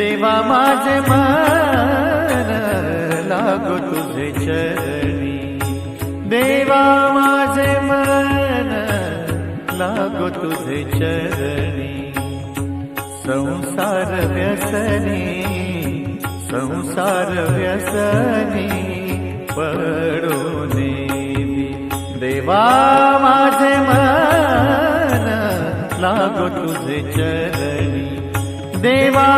देवा माझे मन लागो तुझे चरणी, देवा माझे मन लागो तुझे चरणी। संसार व्यसनी, संसार व्यसनी पडून देवा माझे मन लागो तुझे चरणी, देवा